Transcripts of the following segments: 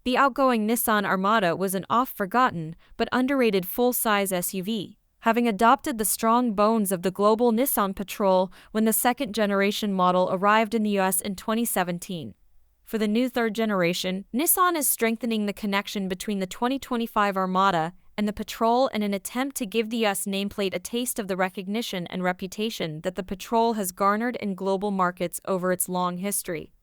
The outgoing Nissan Armada was an oft-forgotten but underrated full-size SUV, having adopted the strong bones of the global Nissan Patrol when the second-generation model arrived in the US in 2017. For the new third generation, Nissan is strengthening the connection between the 2025 Armada and the Patrol in an attempt to give the US nameplate a taste of the recognition and reputation that the Patrol has garnered in global markets over its long history.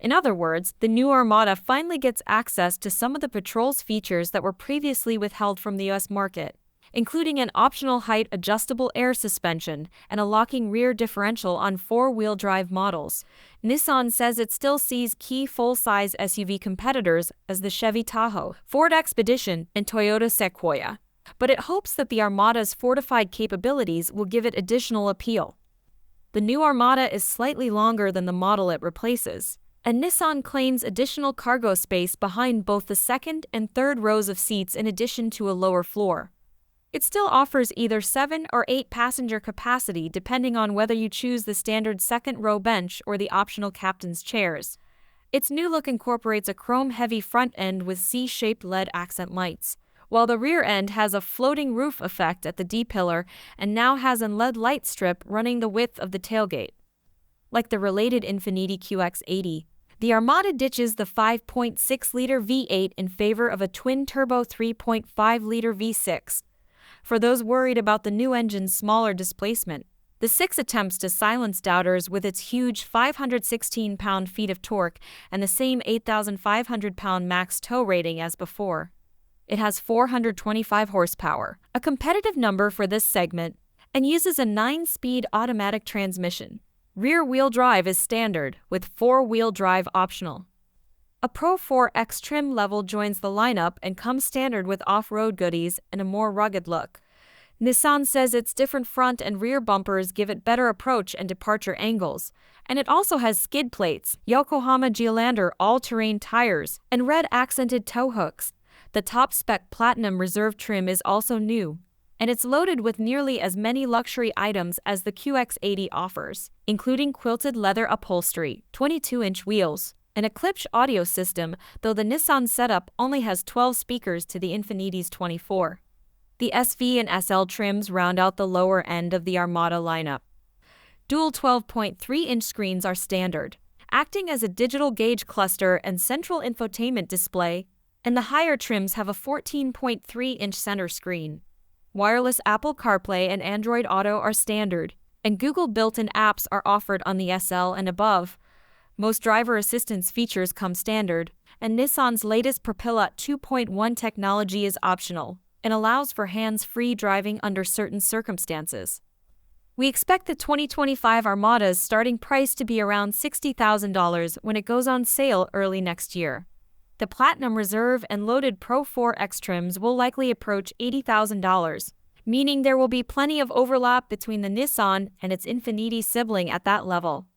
In other words, the new Armada finally gets access to some of the Patrol's features that were previously withheld from the US market, including an optional height-adjustable air suspension and a locking rear differential on four-wheel drive models. Nissan says it still sees key full-size SUV competitors as the Chevy Tahoe, Ford Expedition, and Toyota Sequoia, but it hopes that the Armada's fortified capabilities will give it additional appeal. The new Armada is slightly longer than the model it replaces, and Nissan claims additional cargo space behind both the second and third rows of seats in addition to a lower floor. It still offers either 7 or 8 passenger capacity depending on whether you choose the standard second-row bench or the optional captain's chairs. Its new look incorporates a chrome-heavy front end with C-shaped LED accent lights, while the rear end has a floating roof effect at the D-pillar and now has an LED light strip running the width of the tailgate. Like the related Infiniti QX80, the Armada ditches the 5.6-liter V8 in favor of a twin-turbo 3.5-liter V6. For those worried about the new engine's smaller displacement, the 6 attempts to silence doubters with its huge 516 pound-feet of torque and the same 8,500 pound max tow rating as before. It has 425 horsepower, a competitive number for this segment, and uses a 9-speed automatic transmission. Rear-wheel drive is standard, with four-wheel drive optional. A Pro 4X trim level joins the lineup and comes standard with off-road goodies and a more rugged look. Nissan says its different front and rear bumpers give it better approach and departure angles, and it also has skid plates, Yokohama Geolandar all-terrain tires, and red-accented tow hooks. The top-spec Platinum Reserve trim is also new, and it's loaded with nearly as many luxury items as the QX80 offers, including quilted leather upholstery, 22-inch wheels, and a Klipsch audio system, though the Nissan setup only has 12 speakers to the Infiniti's 24. The SV and SL trims round out the lower end of the Armada lineup. Dual 12.3-inch screens are standard, acting as a digital gauge cluster and central infotainment display, and the higher trims have a 14.3-inch center screen. Wireless Apple CarPlay and Android Auto are standard, and Google built-in apps are offered on the SL and above. Most driver assistance features come standard, and Nissan's latest Propilla 2.1 technology is optional and allows for hands-free driving under certain circumstances. We expect the 2025 Armada's starting price to be around $60,000 when it goes on sale early next year. The Platinum Reserve and loaded Pro 4X trims will likely approach $80,000, meaning there will be plenty of overlap between the Nissan and its Infiniti sibling at that level.